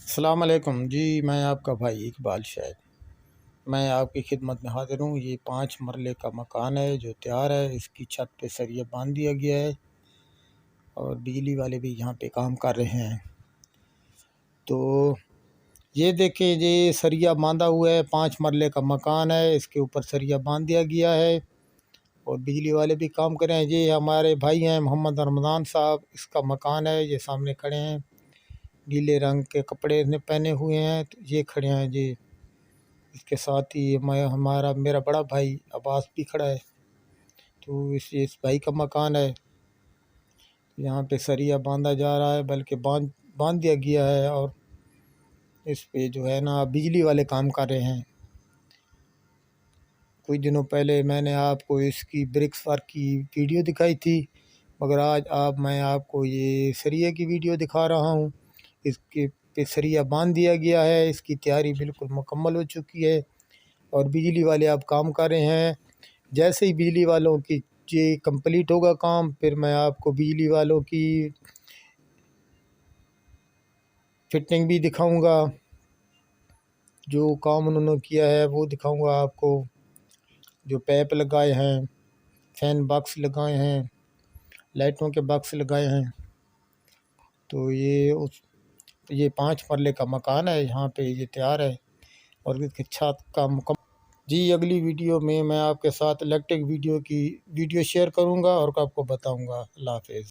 अस्सलाम वालेकुम जी। मैं आपका भाई इकबाल शायद मैं आपकी खिदमत में हाज़िर हूँ। ये 5 मरले का मकान है जो तैयार है। इसकी छत पे सरिया बांध दिया गया है और बिजली वाले भी यहाँ पे काम कर रहे हैं। तो ये देखें, ये सरिया बांधा हुआ है। 5 मरले का मकान है, इसके ऊपर सरिया बांध दिया गया है और बिजली वाले भी काम कर रहे हैं। ये हमारे भाई हैं मोहम्मद रमज़ान साहब, इसका मकान है। ये सामने खड़े हैं, नीले रंग के कपड़े ने पहने हुए हैं। तो ये खड़े हैं जी। इसके साथ ही मैं मेरा बड़ा भाई अब्बास भी खड़ा है। तो इस भाई का मकान है। यहाँ पे सरिया बांधा जा रहा है, बल्कि बांध बांध दिया गया है और इस पे जो है ना बिजली वाले काम कर रहे हैं। कुछ दिनों पहले मैंने आपको इसकी ब्रिक्स वर्क की वीडियो दिखाई थी, मगर आज मैं आपको ये सरिया की वीडियो दिखा रहा हूँ। इसके पे सरिया बांध दिया गया है, इसकी तैयारी बिल्कुल मुकम्मल हो चुकी है और बिजली वाले अब काम कर रहे हैं। जैसे ही बिजली वालों की ये कंप्लीट होगा काम, फिर मैं आपको बिजली वालों की फिटिंग भी दिखाऊंगा। जो काम उन्होंने किया है वो दिखाऊंगा आपको। जो पैप लगाए हैं, फैन बॉक्स लगाए हैं, लाइटों के बॉक्स लगाए हैं। तो ये 5 मरले का मकान है। यहाँ पे ये तैयार है और इसकी छत का मुकम्मल। जी, अगली वीडियो में मैं आपके साथ इलेक्ट्रिक वीडियो शेयर करूंगा और आपको बताऊंगा। अल्लाह हाफ़िज़।